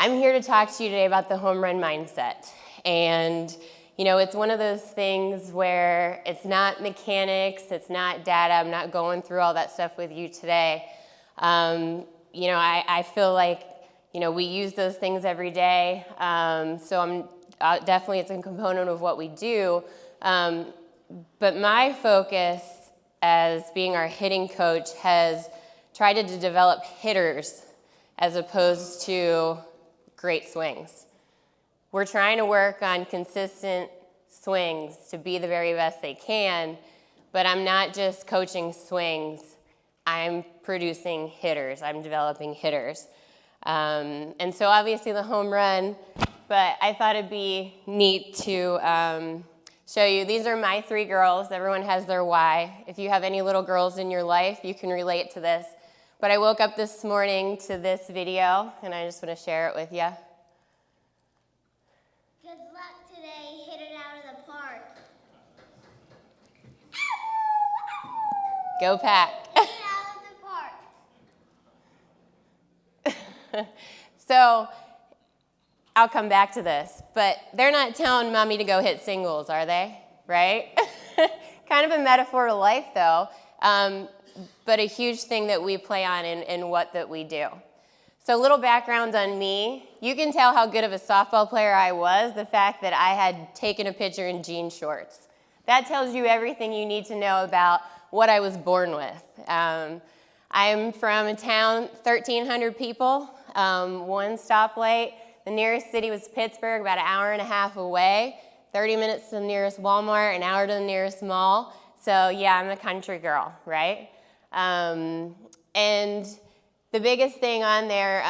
I'm here to talk to you today about the home run mindset. And, you know, it's one of those things where it's not mechanics, it's not data. I'm not going through all that stuff with you today. You know, I feel like, you know, we use those things every day. So definitely it's a component of what we do. But my focus as being our hitting coach has tried to develop hitters as opposed to great swings. We're trying to work on consistent swings to be the very best they can, but I'm not just coaching swings, I'm producing hitters, I'm developing hitters. And so obviously the home run, but I thought it'd be neat to show you. These are my 3 girls. Everyone has their why. If you have any little girls in your life, you can relate to this. But I woke up this morning to this video, and I just want to share it with you. Good luck today. Hit it out of the park. Go Pack. Hit it out of the park. So I'll come back to this, but they're not telling mommy to go hit singles, are they? Right? Kind of a metaphor to life, though, but a huge thing that we play on in what that we do. So a little background on me. You can tell how good of a softball player I was, the fact that I had taken a picture in jean shorts. That tells you everything you need to know about what I was born with. I'm from a town, 1,300 people, 1 stoplight. The nearest city was Pittsburgh, about an hour and a half away, 30 minutes to the nearest Walmart, an hour to the nearest mall. So yeah, I'm a country girl, right? And the biggest thing on there,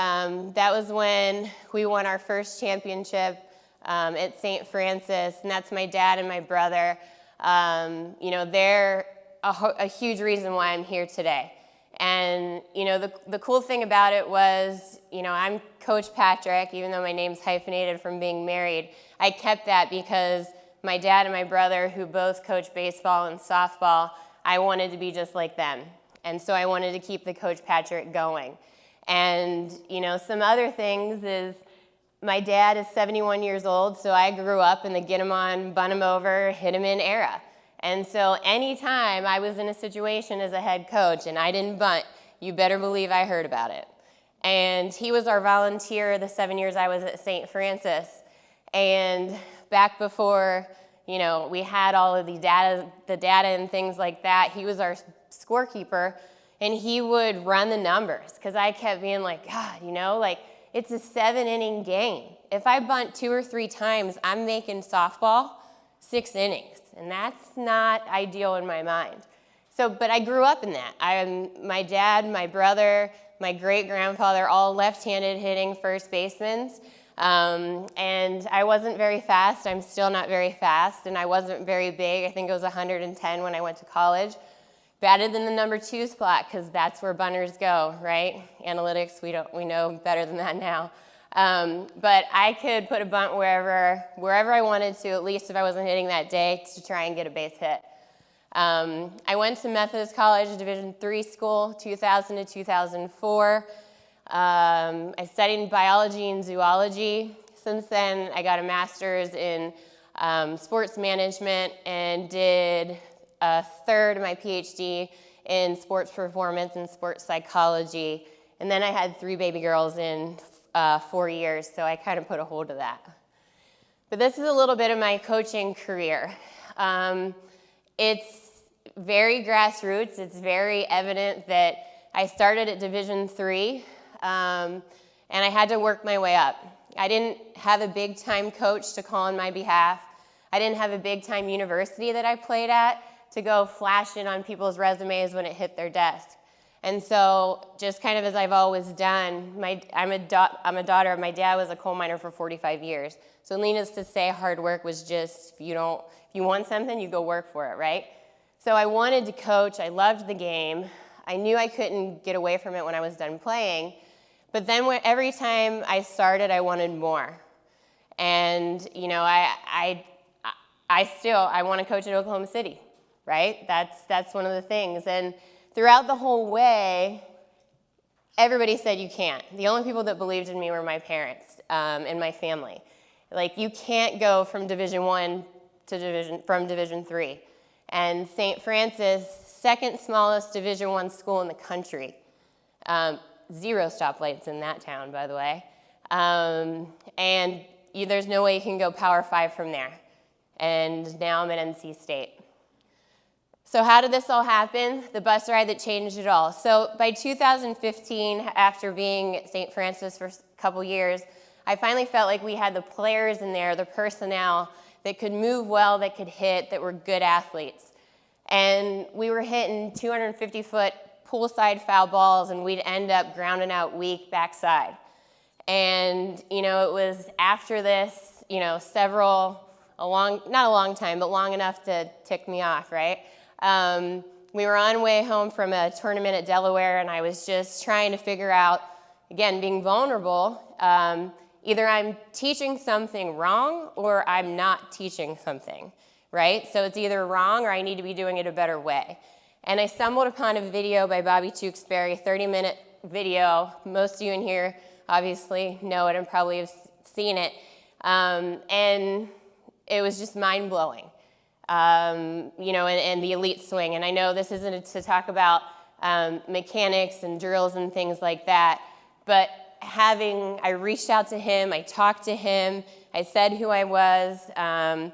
that was when we won our first championship at St. Francis, and that's my dad and my brother. You know, they're a huge reason why I'm here today. And, you know, the cool thing about it was, you know, I'm Coach Patrick, even though my name's hyphenated from being married. I kept that because my dad and my brother, who both coach baseball and softball, I wanted to be just like them. And so I wanted to keep the Coach Patrick going. And, you know, some other things is my dad is 71 years old, so I grew up in the get him on, bun him over, hit him in era. And so anytime I was in a situation as a head coach and I didn't bunt, you better believe I heard about it. And he was our volunteer the 7 years I was at St. Francis. And back before, you know, we had all of the data and things like that, he was our scorekeeper, and he would run the numbers because I kept being like, God, you know, like it's a 7-inning game. If I bunt 2 or 3 times, I'm making softball 6 innings. And that's not ideal in my mind. So, but I grew up in that. My dad, my brother, my great-grandfather, all left-handed hitting first basemen. And I wasn't very fast. I'm still not very fast. And I wasn't very big. I think it was 110 when I went to college. Batted in the number 2 spot because that's where bunters go, right? Analytics, we know better than that now. But I could put a bunt wherever I wanted to, at least if I wasn't hitting that day, to try and get a base hit. I went to Methodist College, Division III school, 2000 to 2004. I studied biology and zoology. Since then, I got a master's in sports management and did a third of my PhD in sports performance and sports psychology. And then I had 3 baby girls in 4 years, so I kind of put a hold to that. But this is a little bit of my coaching career. It's very grassroots. It's very evident that I started at Division III, and I had to work my way up. I didn't have a big-time coach to call on my behalf. I didn't have a big-time university that I played at to go flash in on people's resumes when it hit their desk. And so just kind of as I've always done, I'm a daughter. My dad was a coal miner for 45 years. So needless to say, hard work was just, if you want something, you go work for it, right? So I wanted to coach. I loved the game. I knew I couldn't get away from it when I was done playing. But then every time I started, I wanted more. And, you know, I want to coach at Oklahoma City, right? That's one of the things. And throughout the whole way, Everybody said you can't. The only people that believed in me were my parents and my family. Like, you can't go from Division I to Division III. And St. Francis, second smallest Division I school in the country. 0 stoplights in that town, by the way. There's no way you can go Power 5 from there. And now I'm at NC State. So how did this all happen? The bus ride that changed it all. So by 2015, after being at St. Francis for a couple years, I finally felt like we had the players in there, the personnel that could move well, that could hit, that were good athletes. And we were hitting 250-foot poolside foul balls, and we'd end up grounding out weak backside. And, it was after this, not a long time, but long enough to tick me off, right? We were on way home from a tournament at Delaware, and I was just trying to figure out, again, being vulnerable, either I'm teaching something wrong or I'm not teaching something, right? So it's either wrong or I need to be doing it a better way. And I stumbled upon a video by Bobby Tewksbury, 30-minute video. Most of you in here obviously know it and probably have seen it. And it was just mind-blowing. And the elite swing. And I know this isn't to talk about mechanics and drills and things like that, but I reached out to him, I talked to him, I said who I was, and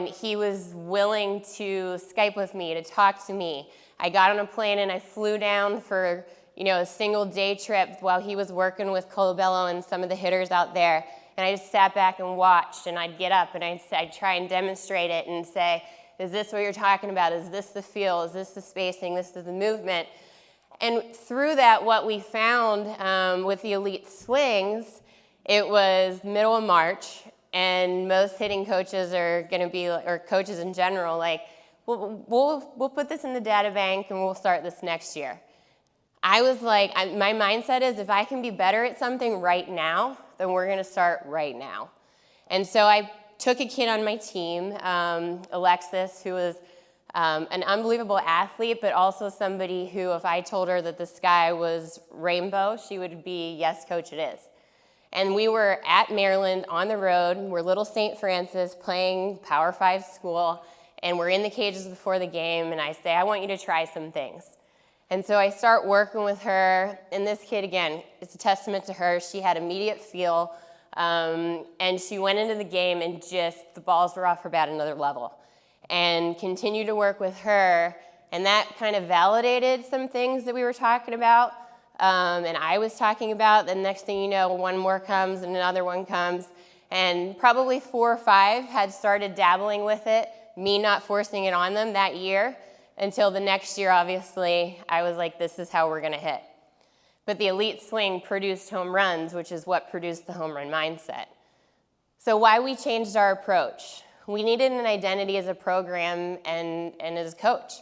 he was willing to Skype with me, to talk to me. I got on a plane and I flew down for, a single day trip while he was working with Colabello and some of the hitters out there. And I just sat back and watched, and I'd get up and I'd try and demonstrate it and say, is this what you're talking about? Is this the feel? Is this the spacing? This is the movement? And through that, what we found with the elite swings, it was middle of March, and most hitting coaches are going to be, or coaches in general, like, we'll put this in the data bank and we'll start this next year. I was like, my mindset is if I can be better at something right now, then we're going to start right now. And so I took a kid on my team, Alexis, who was an unbelievable athlete, but also somebody who, if I told her that the sky was rainbow, she would be, yes, coach, it is. And we were at Maryland on the road. We're little St. Francis playing Power 5 school, and we're in the cages before the game, and I say, I want you to try some things. And so I start working with her, and this kid, again, it's a testament to her. She had immediate feel, and she went into the game and just, the balls were off her bat another level. And continued to work with her, and that kind of validated some things that we were talking about, and I was talking about. The next thing you know, one more comes and another one comes, and probably 4 or 5 had started dabbling with it, me not forcing it on them that year, until the next year, obviously, I was like, this is how we're going to hit. But the elite swing produced home runs, which is what produced the home run mindset. So why we changed our approach? We needed an identity as a program and as a coach.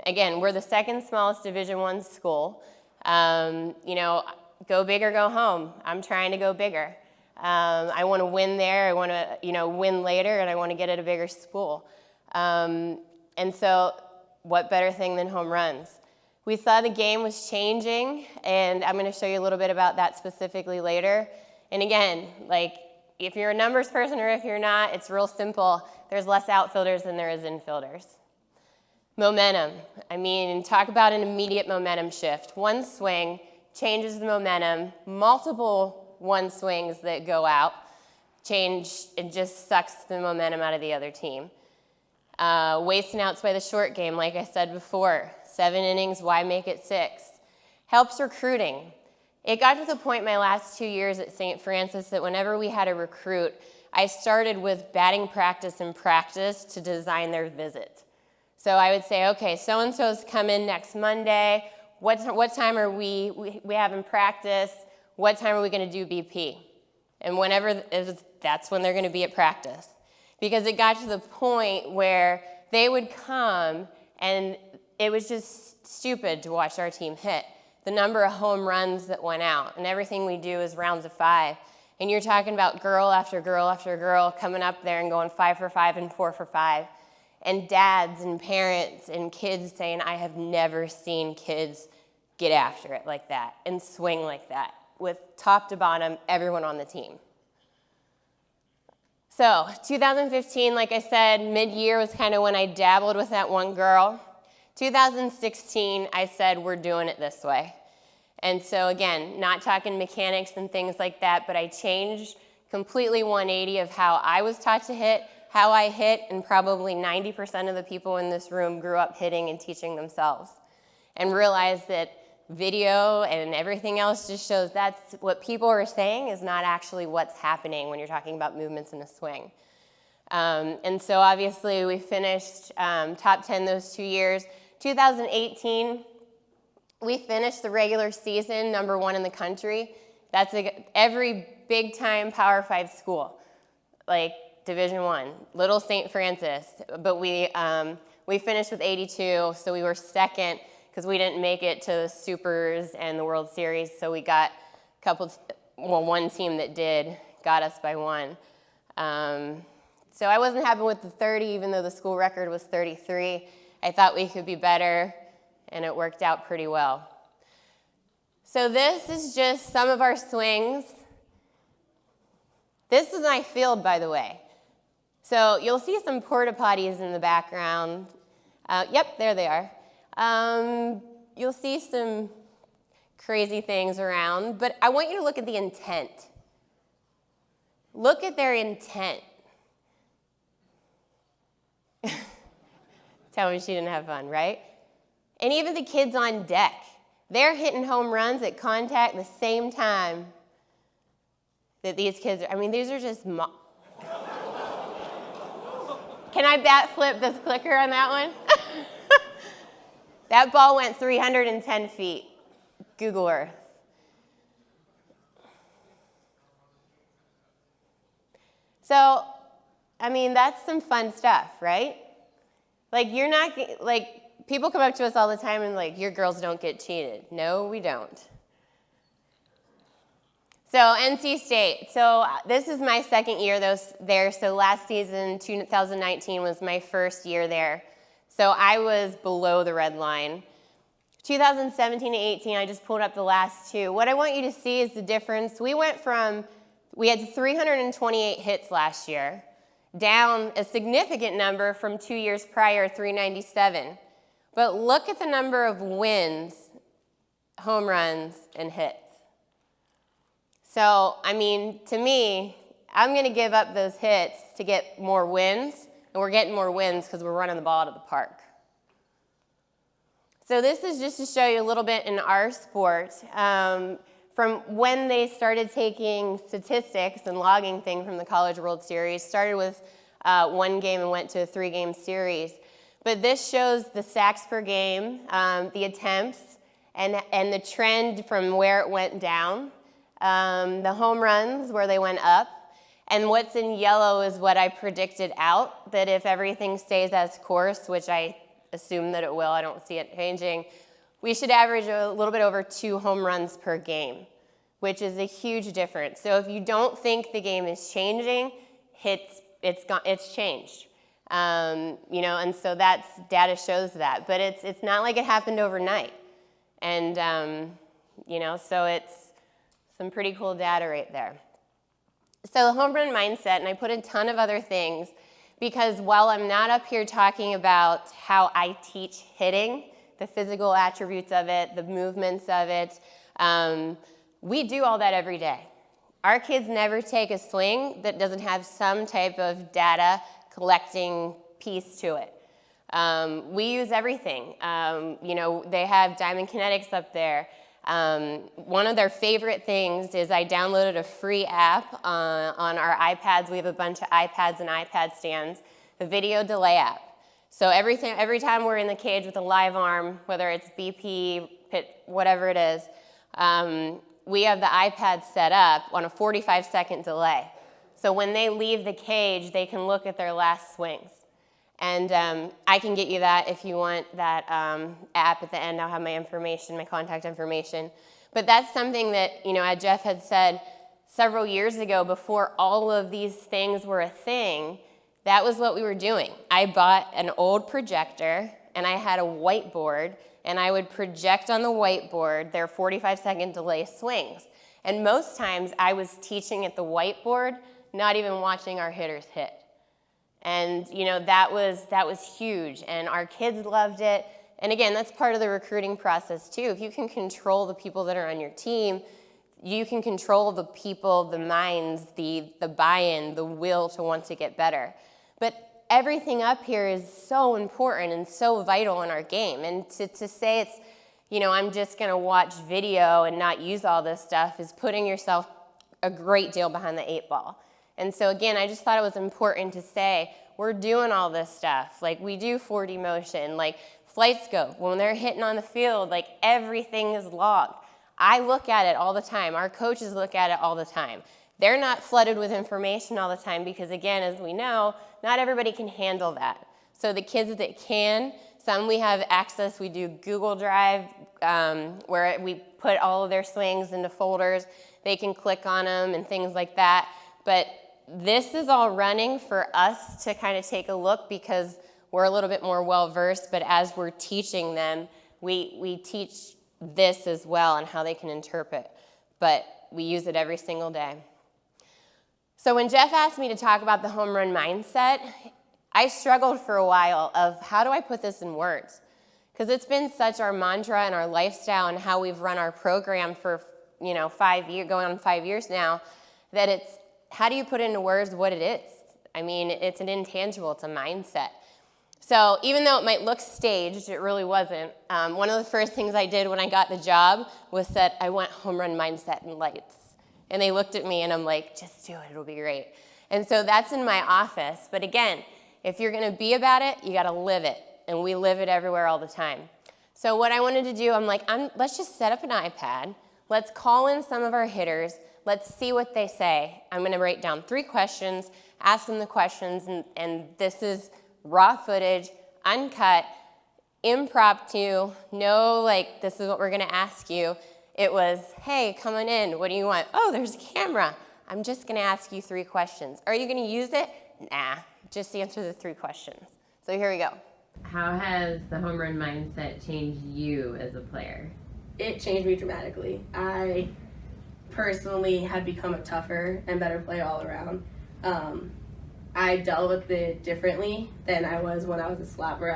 Again, we're the second smallest Division I school. Go big or go home. I'm trying to go bigger. I want to win there. I want to, win later, and I want to get at a bigger school. And so what better thing than home runs? We saw the game was changing, and I'm going to show you a little bit about that specifically later. And again, if you're a numbers person or if you're not, it's real simple. There's less outfielders than there is infielders. Momentum. Talk about an immediate momentum shift. One swing changes the momentum. Multiple one swings that go out it just sucks the momentum out of the other team. Wasting outs by the short game, like I said before. 7 innings, why make it 6? Helps recruiting. It got to the point my last 2 years at St. Francis that whenever we had a recruit, I started with batting practice and practice to design their visit. So I would say, okay, so-and-so's come in next Monday. What time are we having practice? What time are we going to do BP? And that's when they're going to be at practice. Because it got to the point where they would come, and it was just stupid to watch our team hit. The number of home runs that went out, and everything we do is rounds of 5. And you're talking about girl after girl after girl coming up there and going 5 for 5 and 4 for 5. And dads and parents and kids saying, I have never seen kids get after it like that and swing like that with top to bottom, everyone on the team. So 2015, like I said, mid-year was kind of when I dabbled with that one girl. 2016, I said, we're doing it this way. And so again, not talking mechanics and things like that, but I changed completely 180 of how I was taught to hit, how I hit, and probably 90% of the people in this room grew up hitting and teaching themselves. And realized that video and everything else just shows that's what people are saying is not actually what's happening when you're talking about movements in a swing. And so obviously we finished top 10 those 2 years. 2018, we finished the regular season #1 in the country. That's every big time Power 5 school, like Division I, Little St. Francis. But we finished with 82, so we were second because we didn't make it to the Supers and the World Series. So we got one team that did, got us by one. So I wasn't happy with the 30, even though the school record was 33. I thought we could be better, and it worked out pretty well. So this is just some of our swings. This is my field, by the way. So you'll see some porta potties in the background. Yep, there they are. You'll see some crazy things around, but I want you to look at the intent. Look at their intent. Tell me she didn't have fun, right? And even the kids on deck, they're hitting home runs at contact the same time that these kids are. I mean, these are just Can I bat flip this clicker on that one? That ball went 310 feet. Google Earth. So, I mean, that's some fun stuff, right? Like, you're not, like, people come up to us all the time and like, your girls don't get cheated. No, we don't. So NC State. So this is my second year there. So last season, 2019, was my first year there. So I was below the red line. 2017 and 18, I just pulled up the last two. What I want you to see is the difference. We had 328 hits last year, down a significant number from 2 years prior, 397. But look at the number of wins, home runs, and hits. So, I mean, to me, I'm going to give up those hits to get more wins, and we're getting more wins because we're running the ball out of the park. So this is just to show you a little bit in our sport. From when they started taking statistics and logging things from the College World Series, started with one game and went to a 3-game series. But this shows the sacks per game, the attempts, and the trend from where it went down, the home runs where they went up, and what's in yellow is what I predicted out, that if everything stays as course, which I assume that it will, I don't see it changing, we should average a little bit over 2 home runs per game, which is a huge difference. So if you don't think the game is changing, it's changed. And so that's data shows that, but it's not like it happened overnight. And, so it's some pretty cool data right there. So the home run mindset, and I put a ton of other things, because while I'm not up here talking about how I teach hitting, the physical attributes of it, the movements of it, we do all that every day. Our kids never take a swing that doesn't have some type of data collecting piece to it. We use everything. They have Diamond Kinetics up there. One of their favorite things is I downloaded a free app on our iPads. We have a bunch of iPads and iPad stands, a video delay app. So every time we're in the cage with a live arm, whether it's BP, pit, whatever it is, we have the iPad set up on a 45-second delay. So when they leave the cage, they can look at their last swings. And I can get you that if you want that app at the end. I'll have my information, my contact information. But that's something that, as Jeff had said several years ago, before all of these things were a thing, that was what we were doing. I bought an old projector, and I had a whiteboard, and I would project on the whiteboard their 45-second delay swings. And most times I was teaching at the whiteboard, not even watching our hitters hit. And that was huge, and our kids loved it. And again, that's part of the recruiting process too. If you can control the people that are on your team, you can control the people, the minds, the buy-in, the will to want to get better. But everything up here is so important and so vital in our game. And to say it's, I'm just going to watch video and not use all this stuff is putting yourself a great deal behind the 8 ball. And so again, I just thought it was important to say, we're doing all this stuff. Like, we do 4D motion, like flight scope. When they're hitting on the field, like, everything is logged. I look at it all the time. Our coaches look at it all the time. They're not flooded with information all the time because, again, as we know, not everybody can handle that. So the kids that can, some we have access, we do Google Drive, where we put all of their swings into folders. They can click on them and things like that. But this is all running for us to kind of take a look because we're a little bit more well-versed, but as we're teaching them, we teach this as well and how they can interpret, but we use it every single day. So when Jeff asked me to talk about the home run mindset, I struggled for a while of how do I put this in words? Because it's been such our mantra and our lifestyle and how we've run our program for 5 years, going on 5 years now, that it's how do you put into words what it is? I mean, it's an intangible, it's a mindset. So even though it might look staged, it really wasn't. One of the first things I did when I got the job was that I went home run mindset and lights. And they looked at me and I'm like, just do it, it'll be great. And so that's in my office. But again, if you're gonna be about it, you gotta live it. And we live it everywhere all the time. So what I wanted to do, I'm like, let's just set up an iPad. Let's call in some of our hitters. Let's see what they say. I'm gonna write down 3 questions, ask them the questions, and this is raw footage, uncut, impromptu, no like this is what we're gonna ask you. It was, hey, come on in, what do you want? Oh, there's a camera. I'm just gonna ask you 3 questions. Are you gonna use it? Nah, just answer the 3 questions. So here we go. How has the home run mindset changed you as a player? It changed me dramatically. I personally have become a tougher and better player all around. I dealt with it differently than I was when I was a slapper.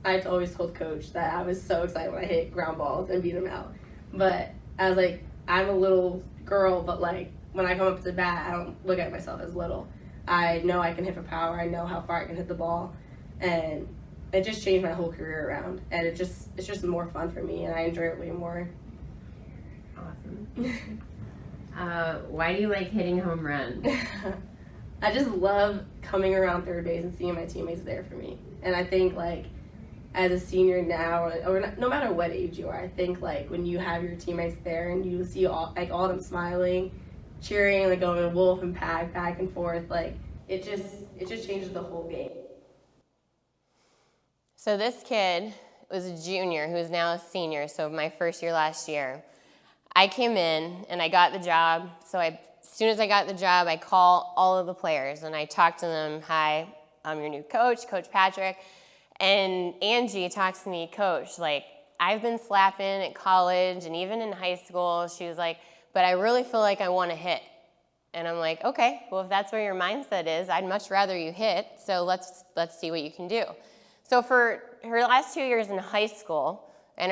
I always told coach that I was so excited when I hit ground balls and beat them out. But I was like, I'm a little girl, but like when I come up to the bat, I don't look at myself as little. I know I can hit for power. I know how far I can hit the ball, and it just changed my whole career around. And it's just more fun for me, and I enjoy it way more. Awesome. Why do you like hitting home runs? I just love coming around third base and seeing my teammates there for me. And I think like as a senior now, or no matter what age you are, I think like when you have your teammates there and you see all of them smiling, cheering, like going wolf and pack back and forth, like it just changes the whole game. So this kid was a junior who is now a senior, so my first year last year. I came in and I got the job, so as soon as I got the job, I call all of the players and I talk to them, hi, I'm your new coach, Coach Patrick. And Angie talks to me, Coach, like, I've been slapping at college and even in high school. She was like, but I really feel like I want to hit. And I'm like, okay, well, if that's where your mindset is, I'd much rather you hit, so let's see what you can do. So for her last 2 years in high school and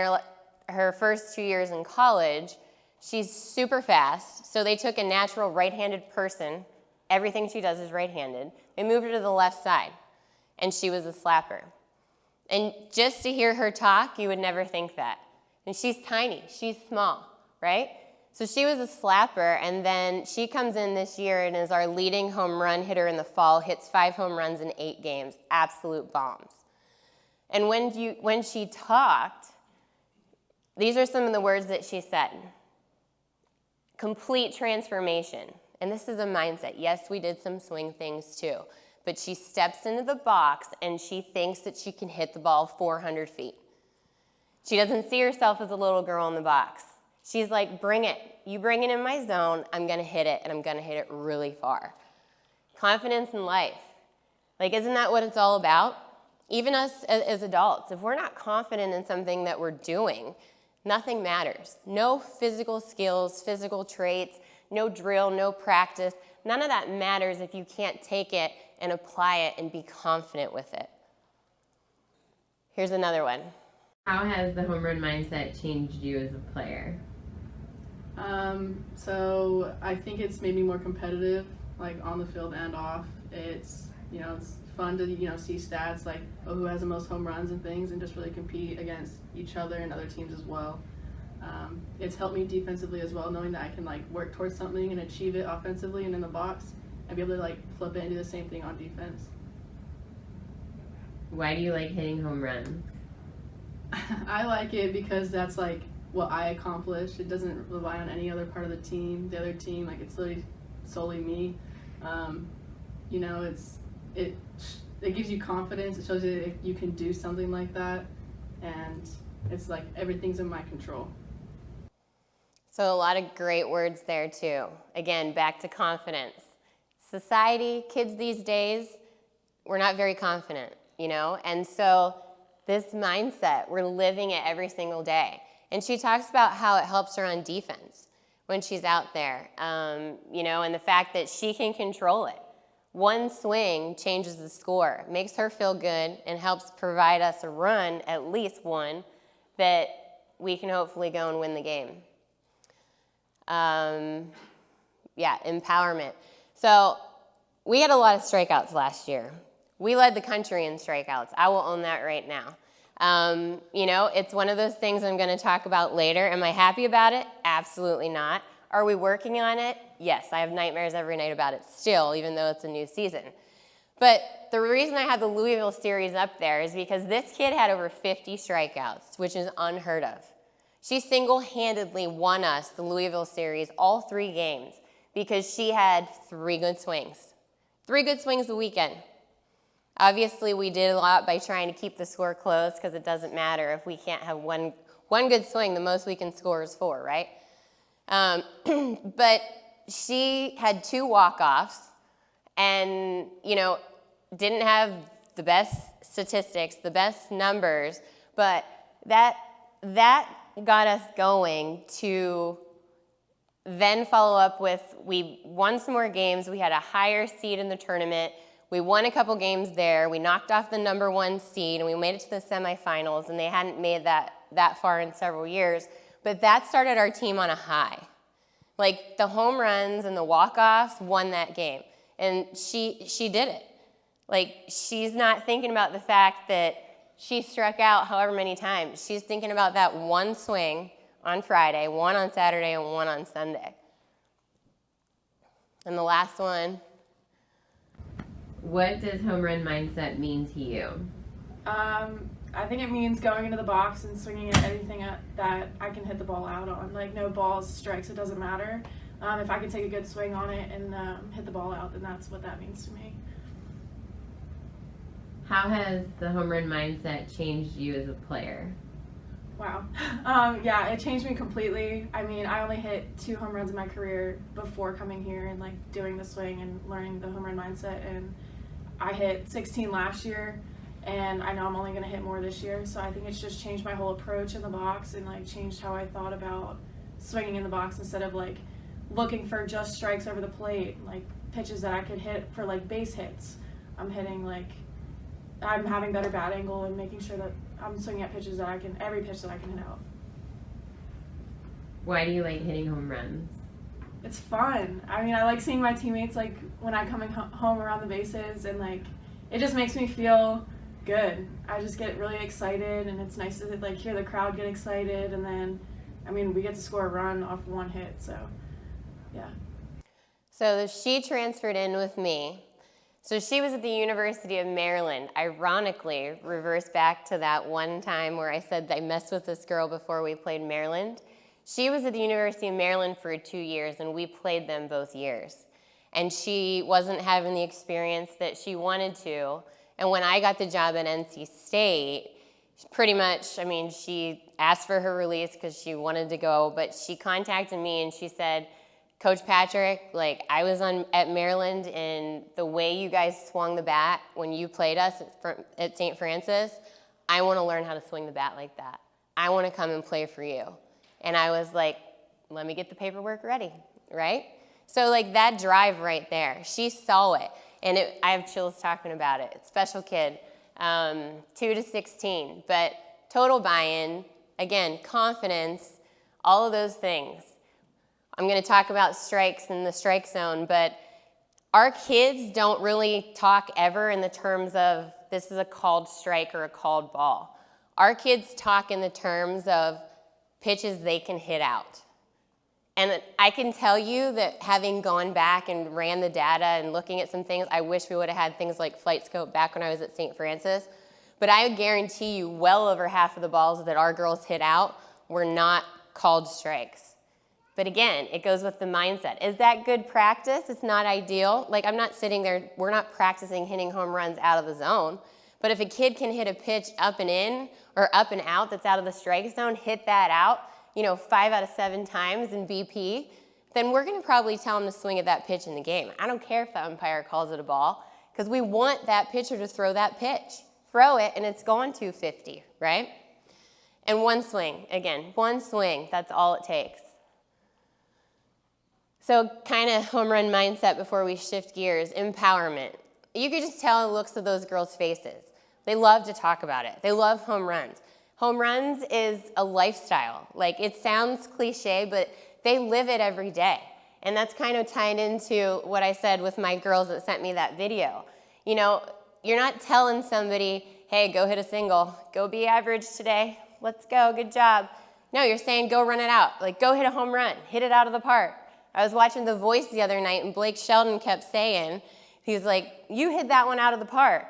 her first 2 years in college, she's super fast. So they took a natural right-handed person. Everything she does is right-handed. They moved her to the left side, and she was a slapper. And just to hear her talk, you would never think that. And she's tiny. She's small, right? So she was a slapper, and then she comes in this year and is our leading home run hitter in the fall, hits 5 home runs in 8 games, absolute bombs. And when she talked, these are some of the words that she said. Complete transformation. And this is a mindset. Yes, we did some swing things too. But she steps into the box and she thinks that she can hit the ball 400 feet. She doesn't see herself as a little girl in the box. She's like, bring it. You bring it in my zone, I'm going to hit it, and I'm going to hit it really far. Confidence in life. Like, isn't that what it's all about? Even us as adults, if we're not confident in something that we're doing, nothing matters. No physical skills, physical traits, no drill, no practice. None of that matters if you can't take it and apply it and be confident with it. Here's another one. How has the home run mindset changed you as a player? So I think it's made me more competitive, like on the field and off. It's fun to see stats like who has the most home runs and things, and just really compete against each other and other teams as well. It's helped me defensively as well, knowing that I can work towards something and achieve it offensively and in the box, and be able to flip it and do the same thing on defense. Why do you like hitting home runs? I like it because that's what I accomplished. It doesn't rely on any other part of the team. The other team, it's literally solely me. It gives you confidence. It shows you that you can do something like that, and it's everything's in my control. So a lot of great words there too. Again, back to confidence. Society, kids these days, we're not very confident, and so this mindset, we're living it every single day. And she talks about how it helps her on defense when she's out there, and the fact that she can control it. One swing changes the score, makes her feel good, and helps provide us a run, at least one, that we can hopefully go and win the game. Empowerment. So we had a lot of strikeouts last year. We led the country in strikeouts. I will own that right now. It's one of those things I'm going to talk about later. Am I happy about it? Absolutely not. Are we working on it? Yes, I have nightmares every night about it still, even though it's a new season. But the reason I have the Louisville series up there is because this kid had over 50 strikeouts, which is unheard of. She single-handedly won us the Louisville series all 3 games because she had 3 good swings. 3 good swings a weekend. Obviously, we did a lot by trying to keep the score close because it doesn't matter if we can't have one good swing. The most we can score is 4, right? But she had 2 walk-offs and, didn't have the best statistics, the best numbers, but that got us going to then follow up with, we won some more games, we had a higher seed in the tournament, we won a couple games there, we knocked off the number 1 seed, and we made it to the semifinals, and they hadn't made that far in several years. But that started our team on a high. The home runs and the walk-offs won that game. And she did it. She's not thinking about the fact that she struck out however many times. She's thinking about that one swing on Friday, 1 on Saturday, and 1 on Sunday. And the last one. What does home run mindset mean to you? I think it means going into the box and swinging at anything that I can hit the ball out on. No balls, strikes, it doesn't matter. If I can take a good swing on it and hit the ball out, then that's what that means to me. How has the home run mindset changed you as a player? Wow. It changed me completely. I only hit 2 home runs in my career before coming here and doing the swing and learning the home run mindset. And I hit 16 last year, and I know I'm only going to hit more this year. So I think it's just changed my whole approach in the box and changed how I thought about swinging in the box instead of looking for just strikes over the plate, pitches that I could hit for base hits. I'm having better bat angle and making sure that I'm swinging at pitches that every pitch that I can hit out. Why do you like hitting home runs? It's fun. I like seeing my teammates when I come home around the bases, and it just makes me feel good. I just get really excited, and it's nice to hear the crowd get excited, and then we get to score a run off 1 hit, so yeah. So she transferred in with me. So she was at the University of Maryland. Ironically, reverse back to that one time where I said I messed with this girl before we played Maryland. She was at the University of Maryland for 2 years, and we played them both years. And she wasn't having the experience that she wanted to. And when I got the job at NC State, pretty much, she asked for her release because she wanted to go, but she contacted me and she said, Coach Patrick, like I was at Maryland, and the way you guys swung the bat when you played us at St. Francis, I want to learn how to swing the bat like that. I want to come and play for you. And I was like, let me get the paperwork ready, right? So like that drive right there, she saw it. And I have chills talking about it. Special kid, 2 to 16. But total buy-in, again, confidence, all of those things. I'm going to talk about strikes in the strike zone, but our kids don't really talk ever in the terms of this is a called strike or a called ball. Our kids talk in the terms of pitches they can hit out. And I can tell you that having gone back and ran the data and looking at some things, I wish we would have had things like Flight Scope back when I was at St. Francis, but I guarantee you well over half of the balls that our girls hit out were not called strikes. But again, it goes with the mindset. Is that good practice? It's not ideal. Like I'm not sitting there, we're not practicing hitting home runs out of the zone. But if a kid can hit a pitch up and in or up and out that's out of the strike zone, hit that out, 5 out of 7 times in BP, then we're gonna probably tell them to swing at that pitch in the game. I don't care if the umpire calls it a ball, because we want that pitcher to throw that pitch. Throw it and it's going 250, right? And one swing, that's all it takes. So kind of home run mindset before we shift gears, empowerment. You could just tell the looks of those girls' faces. They love to talk about it. They love home runs. Home runs is a lifestyle. Like it sounds cliche, but they live it every day. And that's kind of tied into what I said with my girls that sent me that video. You're not telling somebody, hey, go hit a single, go be average today, let's go, good job. No, you're saying go run it out. Like go hit a home run, hit it out of the park. I was watching The Voice the other night, and Blake Shelton kept saying, he was like, you hit that one out of the park.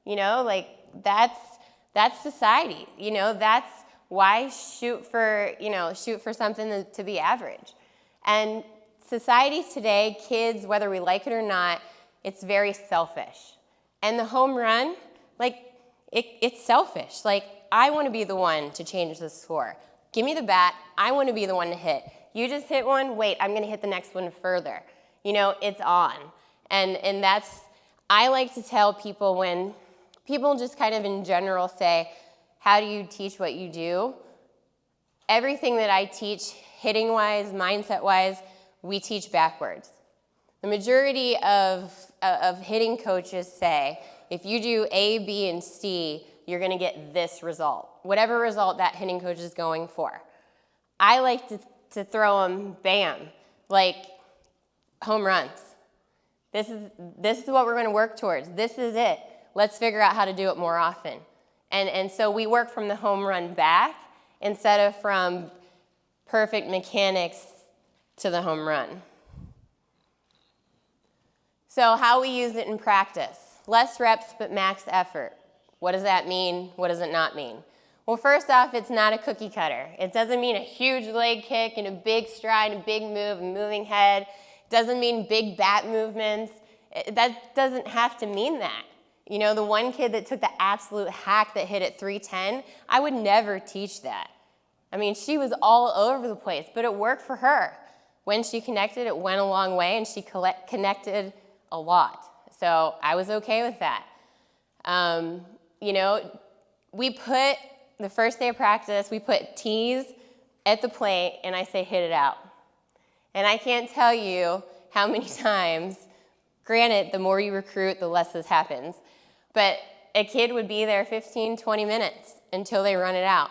Like that's society. That's why shoot for something to be average. And society today, kids, whether we like it or not, it's very selfish. And the home run, it's selfish. Like, I want to be the one to change the score. Give me the bat. I want to be the one to hit. You just hit one, wait, I'm going to hit the next one further. It's on. And I like to tell people when people just kind of in general say, how do you teach what you do? Everything that I teach, hitting-wise, mindset-wise, we teach backwards. The majority of hitting coaches say, if you do A, B, and C, you're going to get this result, whatever result that hitting coach is going for. I like to throw them, bam, like home runs. This is what we're going to work towards. This is it. Let's figure out how to do it more often. And so we work from the home run back instead of from perfect mechanics to the home run. So how we use it in practice. Less reps, but max effort. What does that mean? What does it not mean? Well, first off, it's not a cookie cutter. It doesn't mean a huge leg kick and a big stride, a big move, a moving head. It doesn't mean big bat movements. That doesn't have to mean that. The one kid that took the absolute hack that hit at 310, I would never teach that. I mean, she was all over the place, but it worked for her. When she connected, it went a long way, and she connected a lot. So I was okay with that. We put, the first day of practice, we put tees at the plate, and I say, hit it out. And I can't tell you how many times, granted, the more you recruit, the less this happens, but a kid would be there 15, 20 minutes until they run it out.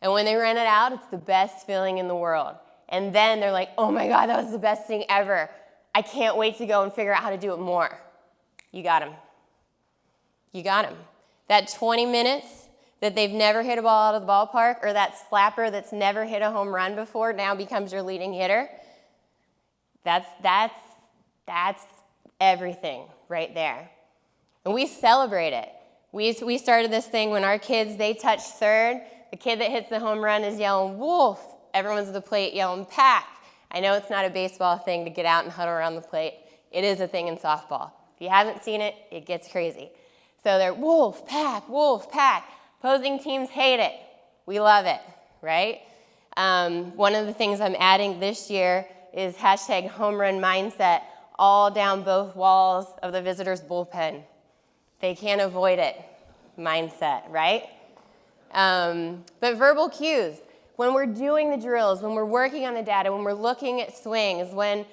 And when they run it out, it's the best feeling in the world. And then they're like, oh my God, that was the best thing ever. I can't wait to go and figure out how to do it more. You got them. You got them. That 20 minutes that they've never hit a ball out of the ballpark, or that slapper that's never hit a home run before now becomes your leading hitter, that's everything right there. And we celebrate it. We started this thing when our kids, they touch third. The kid that hits the home run is yelling, wolf. Everyone's at the plate yelling, pack. I know it's not a baseball thing to get out and huddle around the plate. It is a thing in softball. If you haven't seen it, it gets crazy. So they're wolf, pack, wolf, pack. Opposing teams hate it. We love it, right? One of the things I'm adding this year is hashtag home run mindset all down both walls of the visitors' bullpen. They can't avoid it. Mindset, right? But verbal cues, when we're doing the drills, when we're working on the data, when we're looking at swings, when,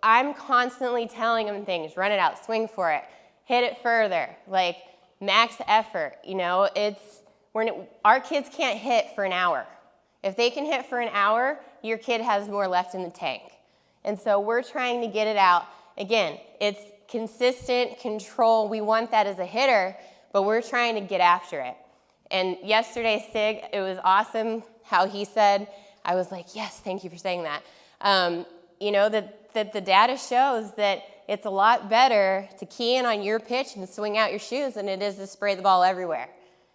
I'm constantly telling them things, run it out, swing for it, hit it further, like max effort, our kids can't hit for an hour. If they can hit for an hour, your kid has more left in the tank. And so we're trying to get it out. Again, it's consistent control. We want that as a hitter, but we're trying to get after it. And yesterday, Sig, it was awesome how he said, I was like, yes, thank you for saying that. That the data shows that it's a lot better to key in on your pitch and swing out your shoes than it is to spray the ball everywhere.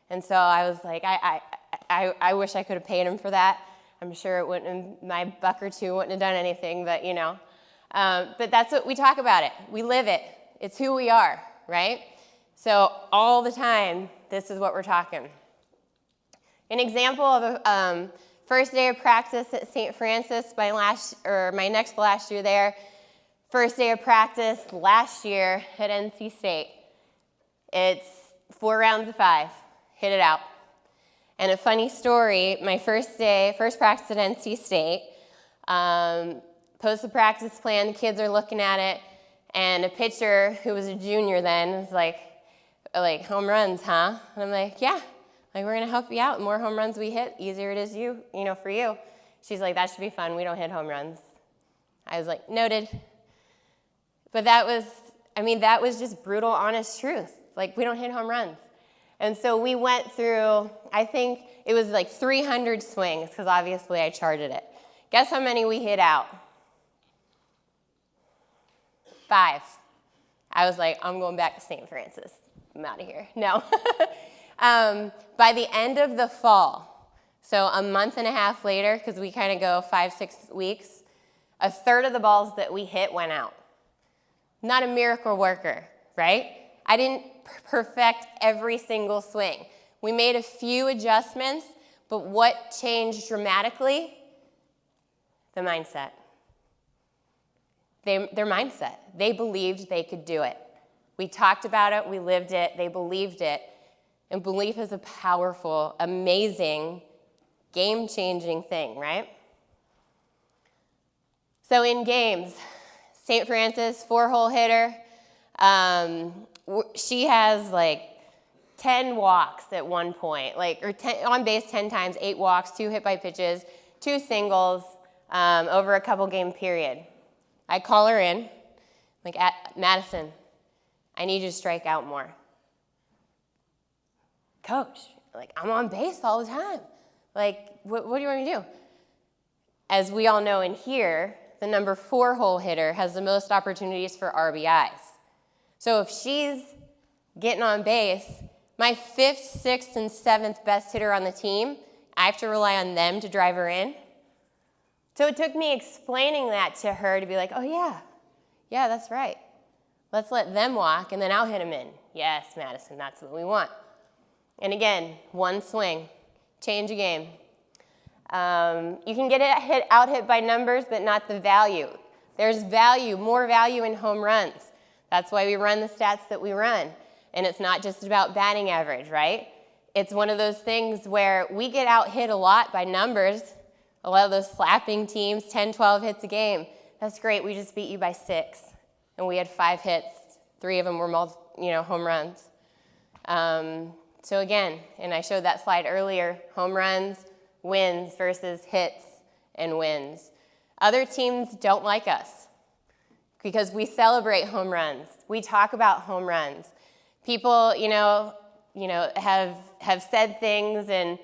And so I was like, I wish I could have paid him for that. I'm sure it wouldn't, my buck or two wouldn't have done anything, but but that's what we talk about it. We live it. It's who we are, right? So all the time, this is what we're talking. An example of a first day of practice at St. Francis, my next last year there. First day of practice last year at NC State. It's 4 rounds of 5. Hit it out. And a funny story, my first practice at NC State, post the practice plan, the kids are looking at it, and a pitcher who was a junior then was like home runs, huh? And I'm like, yeah, like we're gonna help you out. The more home runs we hit, easier it is for you. She's like, that should be fun. We don't hit home runs. I was like, noted. But that was just brutal, honest truth. Like, we don't hit home runs. And so we went through, I think it was like 300 swings, because obviously I charted it. Guess how many we hit out? 5. I was like, I'm going back to St. Francis. I'm out of here. No. By the end of the fall, so a month and a half later, because we kind of go 5-6 weeks, a third of the balls that we hit went out. Not a miracle worker, right? I didn't perfect every single swing. We made a few adjustments, but what changed dramatically? The mindset. Their mindset. They believed they could do it. We talked about it, we lived it, they believed it. And belief is a powerful, amazing, game-changing thing, right? So in games, St. Francis, 4-hole hitter, she has like 10 walks at one point, or 10, on base 10 times, 8 walks, 2 hit by pitches, 2 singles over a couple game period. I call her in, like, Madison, I need you to strike out more. Coach, like, I'm on base all the time. Like, what do you want me to do? As we all know in here, the number 4-hole hitter has the most opportunities for RBIs. So if she's getting on base, my 5th, 6th, and 7th best hitter on the team, I have to rely on them to drive her in. So it took me explaining that to her to be like, oh yeah, that's right. Let's let them walk, and then I'll hit them in. Yes, Madison, that's what we want. And again, one swing, change a game. You can get it out hit by numbers, but not the value. There's value, more value in home runs. That's why we run the stats that we run. And it's not just about batting average, right? It's one of those things where we get out hit a lot by numbers. A lot of those slapping teams, 10, 12 hits a game. That's great, we just beat you by 6. And we had 5 hits, 3 of them were home runs. So again, and I showed that slide earlier, home runs, wins versus hits and wins. Other teams don't like us because we celebrate home runs. We talk about home runs. People, have said things and,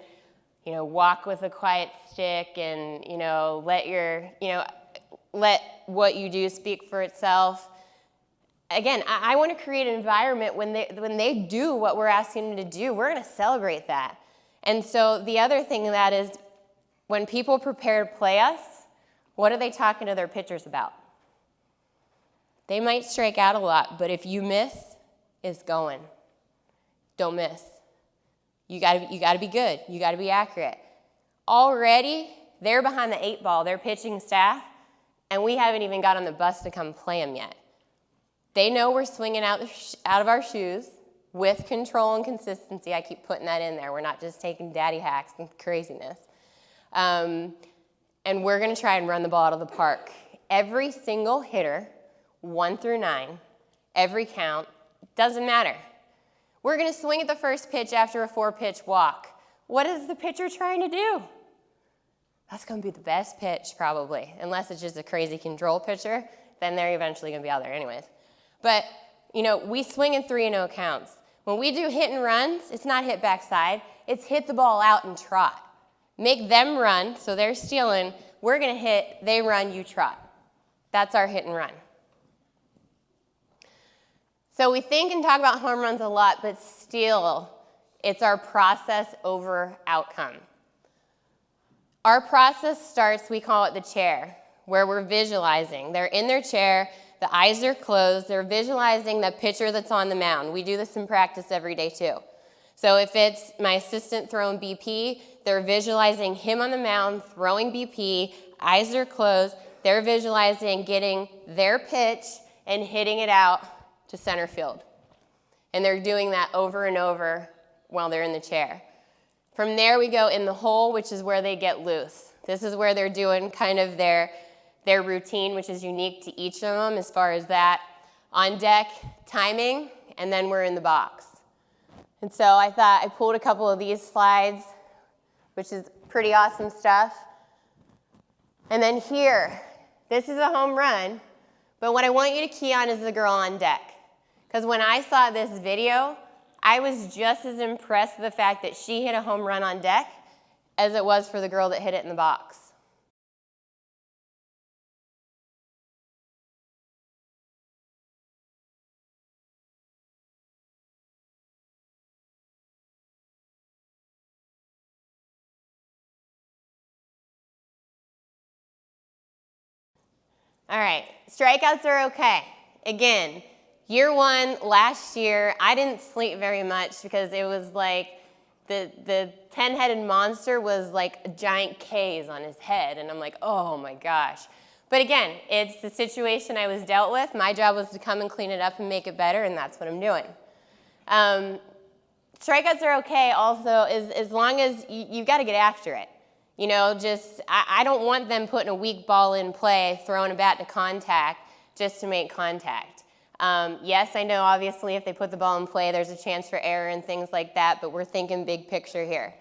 walk with a quiet stick and, let what you do speak for itself. Again, I want to create an environment when they do what we're asking them to do, we're going to celebrate that. And so the other thing of that is when people prepare to play us, what are they talking to their pitchers about? They might strike out a lot, but if you miss, it's going. Don't miss. You got to be good. You got to be accurate. Already, they're behind the 8 ball, their pitching staff, and we haven't even got on the bus to come play them yet. They know we're swinging out of our shoes with control and consistency. I keep putting that in there. We're not just taking daddy hacks and craziness. And we're going to try and run the ball out of the park. Every single hitter, 1 through 9, every count, doesn't matter. We're going to swing at the first pitch after a 4-pitch walk. What is the pitcher trying to do? That's going to be the best pitch, probably, unless it's just a crazy control pitcher. Then they're eventually going to be out there anyways. But, we swing in 3-0 counts. When we do hit and runs, it's not hit backside. It's hit the ball out and trot. Make them run, so they're stealing. We're going to hit, they run, you trot. That's our hit and run. So we think and talk about home runs a lot, but still, it's our process over outcome. Our process starts, we call it the chair, where we're visualizing. They're in their chair, the eyes are closed, they're visualizing the pitcher that's on the mound. We do this in practice every day too. So if it's my assistant throwing BP, they're visualizing him on the mound, throwing BP, eyes are closed, they're visualizing getting their pitch and hitting it out to center field. And they're doing that over and over while they're in the chair. From there we go in the hole, which is where they get loose. This is where they're doing kind of their routine, which is unique to each of them as far as that. On deck, timing, and then we're in the box. And so I thought I pulled a couple of these slides, which is pretty awesome stuff. And then here, this is a home run, but what I want you to key on is the girl on deck. Because when I saw this video, I was just as impressed with the fact that she hit a home run on deck as it was for the girl that hit it in the box. All right, strikeouts are okay. Again, year 1, last year, I didn't sleep very much because it was like the 10-headed monster was like a giant K's on his head, and I'm like, oh my gosh. But again, it's the situation I was dealt with. My job was to come and clean it up and make it better, and that's what I'm doing. Strikeouts are okay also as long as you've got to get after it. I don't want them putting a weak ball in play, throwing a bat to contact just to make contact. Yes, I know obviously if they put the ball in play, there's a chance for error and things like that, but we're thinking big picture here.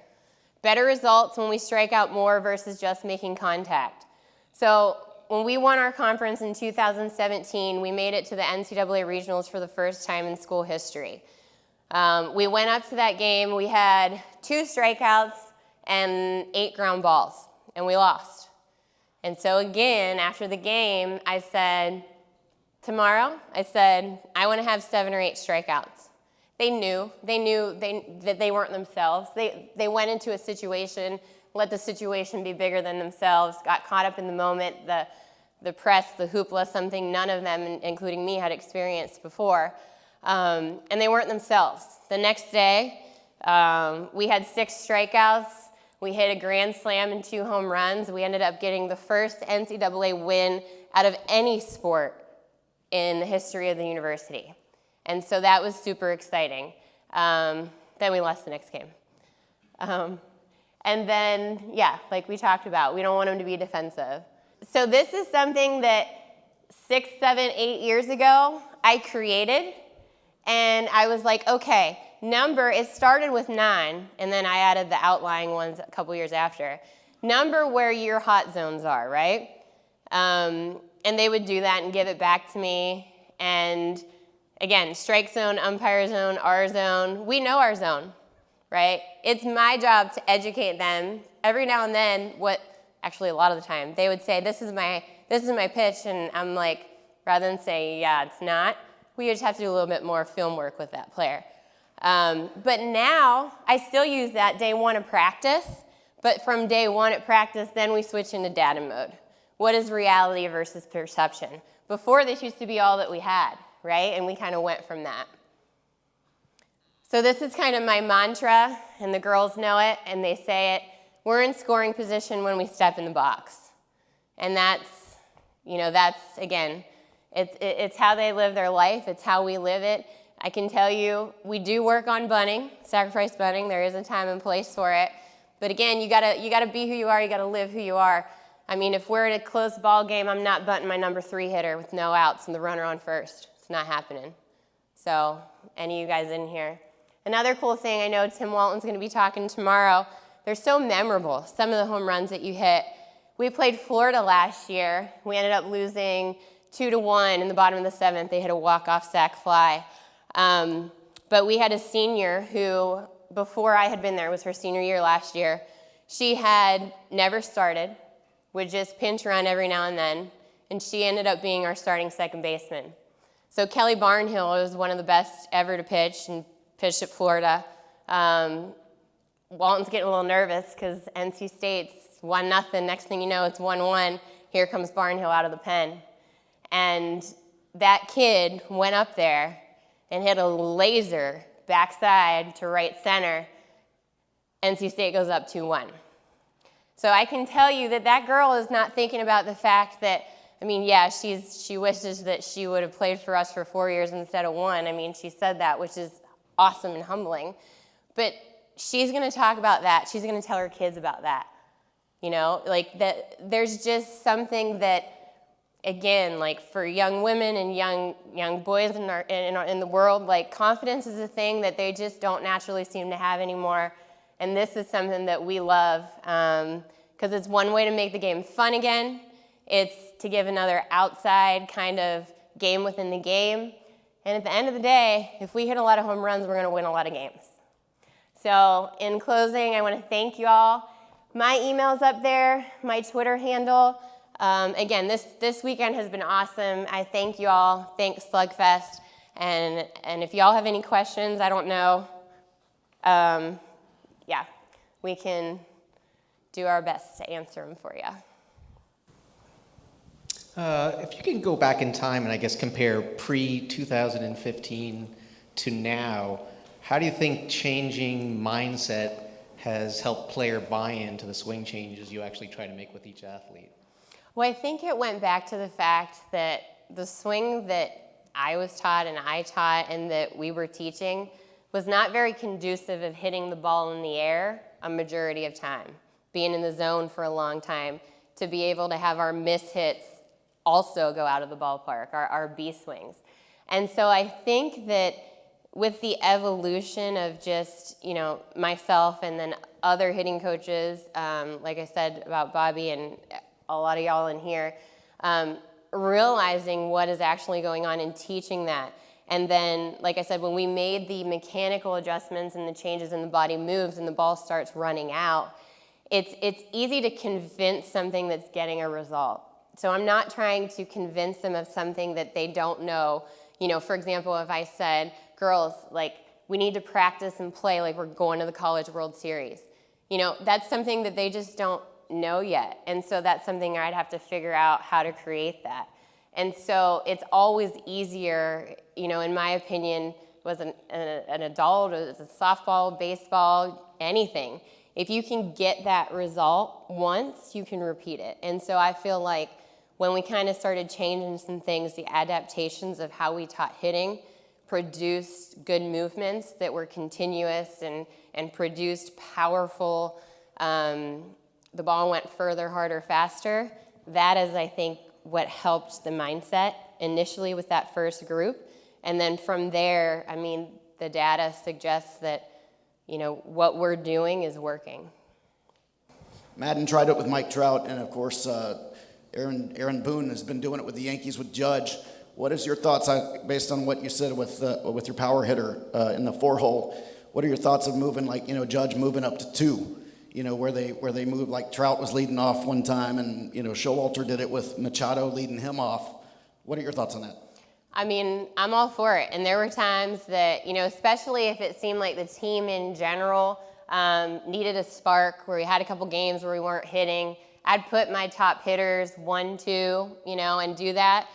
Better results when we strike out more versus just making contact. So when we won our conference in 2017, we made it to the NCAA regionals for the first time in school history. We went up to that game, we had 2 strikeouts and 8 ground balls, and we lost. And so again, after the game, I said, tomorrow, I want to have 7 or 8 strikeouts. They knew that they weren't themselves. They went into a situation, let the situation be bigger than themselves, got caught up in the moment, the press, the hoopla, something none of them, including me, had experienced before. And they weren't themselves. The next day, we had 6 strikeouts. We hit a grand slam and 2 home runs. We ended up getting the first NCAA win out of any sport in the history of the university. And so that was super exciting. Then we lost the next game. And then, like we talked about, we don't want them to be defensive. So this is something that 6, 7, 8 years ago I created. And I was like, okay, it started with 9, and then I added the outlying ones a couple years after. Number where your hot zones are, right? And they would do that and give it back to me. And again, strike zone, umpire zone, our zone. We know our zone, right? It's my job to educate them. Every now and then, actually a lot of the time, they would say, this is my pitch, and I'm like, rather than say, yeah, it's not, we just have to do a little bit more film work with that player. But now, I still use that day 1 of practice, but from day 1 at practice, then we switch into data mode. What is reality versus perception? Before, this used to be all that we had, right? And we kind of went from that. So this is kind of my mantra, and the girls know it, and they say it. We're in scoring position when we step in the box. And that's You know, that's, again, it's how they live their life. It's how we live it. I can tell you, we do work on bunting, sacrifice bunting. There is a time and place for it. But again, you gotta be who you are. You gotta live who you are. I mean, if we're in a close ball game, I'm not bunting my number 3 hitter with no outs and the runner on first. It's not happening. So, any of you guys in here? Another cool thing, I know Tim Walton's going to be talking tomorrow. They're so memorable, some of the home runs that you hit. We played Florida last year. We ended up losing 2-1 in the bottom of the 7th. They hit a walk-off sac fly. But we had a senior who, before I had been there, it was her senior year last year. She had never started, would just pinch run every now and then, and she ended up being our starting second baseman. So Kelly Barnhill was one of the best ever to pitch and pitched at Florida. Walton's getting a little nervous because NC State's 1-0. Next thing you know, it's 1-1. Here comes Barnhill out of the pen. And that kid went up there and hit a laser backside to right center. NC State goes up 2-1. So I can tell you that that girl is not thinking about the fact that, I mean, yeah, she wishes that she would have played for us for 4 years instead of 1. I mean, she said that, which is awesome and humbling. But she's going to talk about that. She's going to tell her kids about that. You know, like that. There's just something that, again, like for young women and young boys in the world, like confidence is a thing that they just don't naturally seem to have anymore. And this is something that we love because it's one way to make the game fun again. It's to give another outside kind of game within the game. And at the end of the day, if we hit a lot of home runs, we're going to win a lot of games. So in closing, I want to thank you all. My email's up there, my Twitter handle. Again, this weekend has been awesome. I thank you all. Thanks, SLUGFEST. And if y'all have any questions, I don't know, yeah, we can do our best to answer them for you. If you can go back in time and I guess compare pre-2015 to now, how do you think changing mindset has helped player buy-in to the swing changes you actually try to make with each athlete? Well, I think it went back to the fact that the swing that I was taught and I taught and that we were teaching was not very conducive of hitting the ball in the air a majority of time, being in the zone for a long time, to be able to have our miss hits also go out of the ballpark, our B swings. And so I think that with the evolution of just, you know, myself and then other hitting coaches, like I said about Bobby and a lot of y'all in here, realizing what is actually going on and teaching that. And then, like I said, when we made the mechanical adjustments and the changes in the body moves and the ball starts running out, it's easy to convince something that's getting a result. So I'm not trying to convince them of something that they don't know. You know, for example, if I said, girls, like, we need to practice and play like we're going to the College World Series. You know, that's something that they just don't know yet. And so that's something I'd have to figure out how to create that. And so it's always easier, you know, in my opinion, was an adult, as a softball, baseball, anything. If you can get that result once, you can repeat it. And so I feel like when we kind of started changing some things, the adaptations of how we taught hitting produced good movements that were continuous and produced powerful, the ball went further, harder, faster. That is, I think, what helped the mindset initially with that first group. And then from there, I mean, the data suggests that, you know, what we're doing is working. Madden tried it with Mike Trout, and of course, Aaron Boone has been doing it with the Yankees with Judge. What is your thoughts based on what you said with your power hitter in the 4-hole? What are your thoughts of moving, like, you know, Judge moving up to 2? You know, where they move, like Trout was leading off one time, and, you know, Showalter did it with Machado leading him off. What are your thoughts on that? I mean, I'm all for it. And there were times that, you know, especially if it seemed like the team in general needed a spark, where we had a couple games where we weren't hitting, I'd put my top hitters 1, 2, you know, and do that.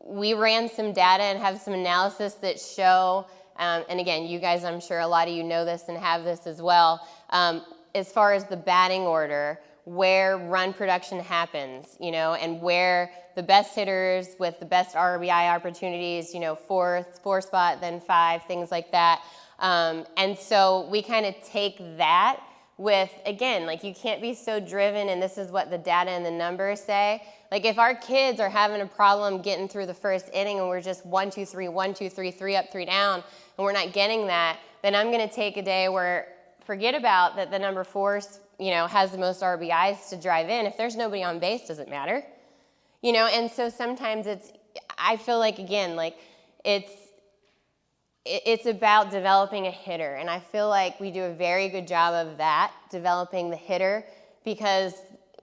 We ran some data and have some analysis that show, and again, you guys, I'm sure a lot of you know this and have this as well, as far as the batting order, where run production happens, and where the best hitters with the best RBI opportunities, four spot, then 5, things like that. And so we kind of take that with, again, like you can't be so driven, and this is what the data and the numbers say. Like if our kids are having a problem getting through the first inning and we're just 1, 2, 3, 1, 2, 3, 3 up, 3 down, and we're not getting that, then I'm going to take a day where forget about that the number 4, has the most RBIs to drive in. If there's nobody on base, does it matter? And so sometimes I feel like, again, like it's about developing a hitter, and I feel like we do a very good job of that, developing the hitter, because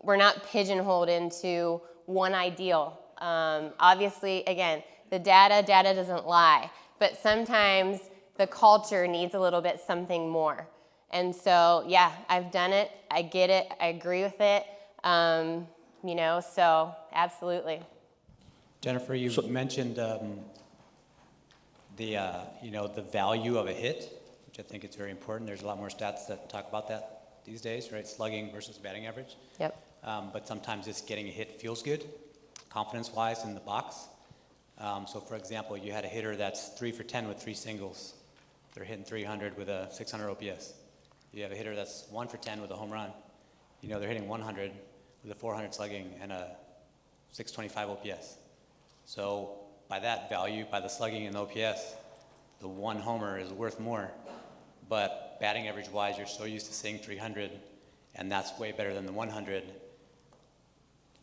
we're not pigeonholed into one ideal. Obviously, again, the data doesn't lie, but sometimes the culture needs a little bit something more. And so, yeah, I've done it. I get it. I agree with it. So absolutely. Jennifer, you mentioned the value of a hit, which I think is very important. There's a lot more stats that talk about that these days, right? Slugging versus batting average. Yep. But sometimes just getting a hit feels good, confidence-wise in the box. So, for example, you had a hitter that's 3 for 10 with 3 singles. They're hitting 300 with a 600 OPS. You have a hitter that's 1 for 10 with a home run. They're hitting 100 with a 400 slugging and a 625 OPS. So by that value, by the slugging and the OPS, the 1 homer is worth more. But batting average-wise, you're so used to seeing 300, and that's way better than the 100.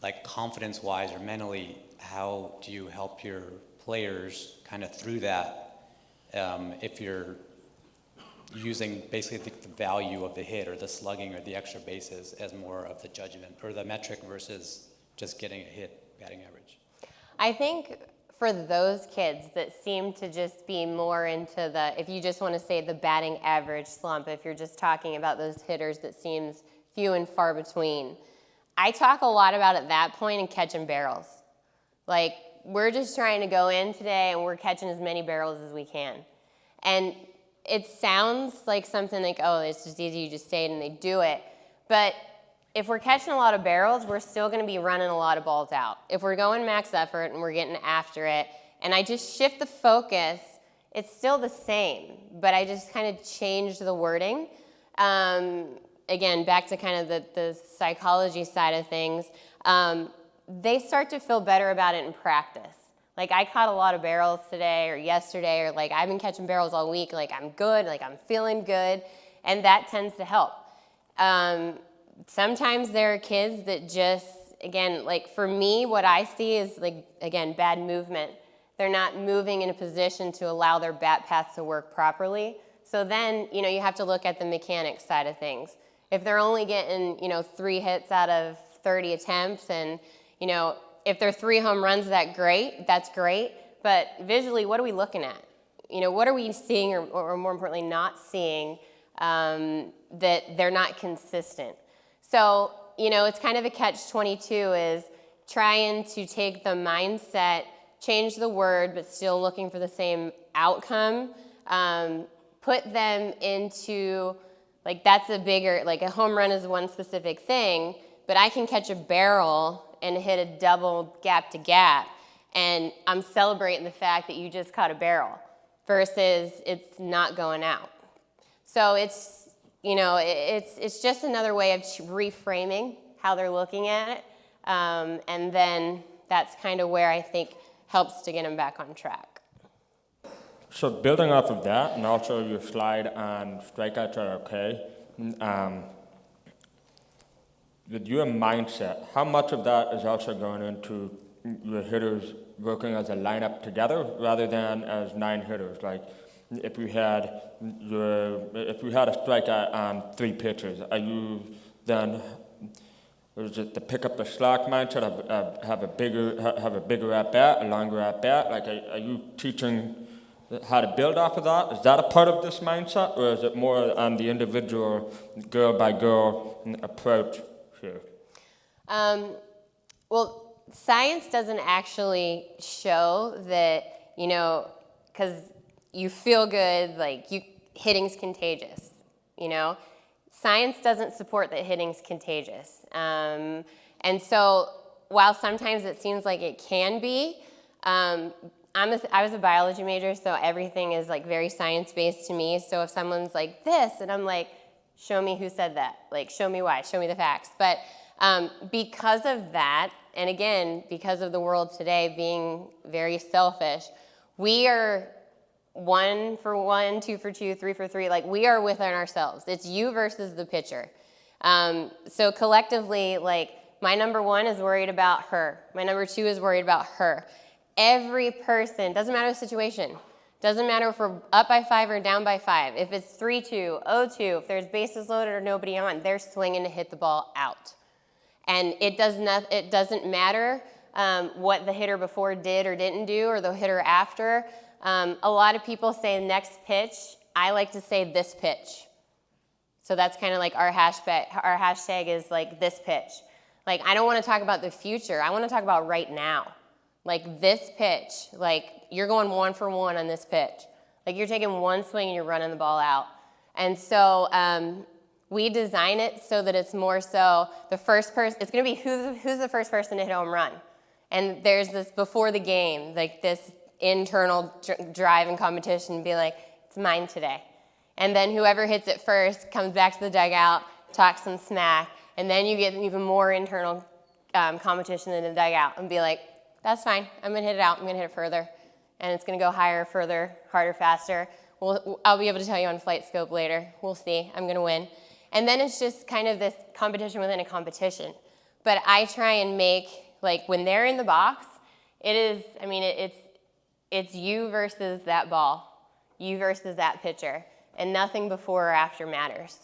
Like confidence-wise or mentally, how do you help your players kind of through that if you're using basically the value of the hit or the slugging or the extra bases as more of the judgment or the metric versus just getting a hit batting average? I think for those kids that seem to just be more into if you just want to say the batting average slump, if you're just talking about those hitters that seems few and far between, I talk a lot about at that point and catching barrels. Like, we're just trying to go in today and we're catching as many barrels as we can. And it sounds like something like, oh, it's just easy, you just say it and they do it. But if we're catching a lot of barrels, we're still going to be running a lot of balls out. If we're going max effort and we're getting after it, and I just shift the focus, it's still the same, but I just kind of changed the wording. Again, back to kind of the psychology side of things, they start to feel better about it in practice. Like, I caught a lot of barrels today or yesterday, or like I've been catching barrels all week, like I'm good, like I'm feeling good, and that tends to help. Sometimes there are kids that just, again, like for me, what I see is like, again, bad movement. They're not moving in a position to allow their bat path to work properly. So then, you have to look at the mechanics side of things. If they're only getting, 3 hits out of 30 attempts and, if they're 3 home runs, that's great. But visually, what are we looking at? What are we seeing or more importantly not seeing that they're not consistent? So, it's kind of a catch-22 is trying to take the mindset, change the word, but still looking for the same outcome, put them into, like that's a bigger, like a home run is one specific thing, but I can catch a barrel and hit a double gap to gap, and I'm celebrating the fact that you just caught a barrel versus it's not going out. So it's, it's just another way of reframing how they're looking at it, and then that's kind of where I think helps to get them back on track. So building off of that, and also your slide on strikeouts are okay, with your mindset, how much of that is also going into your hitters working as a lineup together rather than as 9 hitters? Like, if you had a strikeout on 3 pitches, are you then, is it to pick up the slack mindset, have a bigger at bat, a longer at bat? Like, are you teaching how to build off of that? Is that a part of this mindset, or is it more on the individual, girl by girl approach here? Well, science doesn't actually show that, because you feel good, like hitting's contagious, science doesn't support that hitting's contagious. And so while sometimes it seems like it can be, I was a biology major, so everything is like very science-based to me. So if someone's like this, and I'm like, show me who said that. Like, show me why, show me the facts. But because of that, and again, because of the world today being very selfish, we are 1 for 1, 2 for 2, 3 for 3. Like, we are within ourselves. It's you versus the pitcher. So collectively, like, my number 1 is worried about her. My number 2 is worried about her. Every person, doesn't matter the situation, doesn't matter if we're up by 5 or down by 5. If it's 3-2, 0-2, if there's bases loaded or nobody on, they're swinging to hit the ball out. And it doesn't matter what the hitter before did or didn't do, or the hitter after. A lot of people say next pitch. I like to say this pitch. So that's kind of like our hashtag is like this pitch. Like, I don't want to talk about the future. I want to talk about right now. Like, this pitch, like, you're going 1 for 1 on this pitch. Like, you're taking one swing and you're running the ball out. And so we design it so that it's more so the first person, it's going to be who's the first person to hit a home run. And there's this before the game, like this internal drive and competition, be like, it's mine today. And then whoever hits it first comes back to the dugout, talks some smack, and then you get even more internal competition in the dugout and be like, that's fine, I'm going to hit it out, I'm going to hit it further. And it's going to go higher, further, harder, faster. I'll be able to tell you on Flight Scope later. We'll see, I'm going to win. And then it's just kind of this competition within a competition. But I try and make, like, when they're in the box, it's you versus that ball, you versus that pitcher, and nothing before or after matters.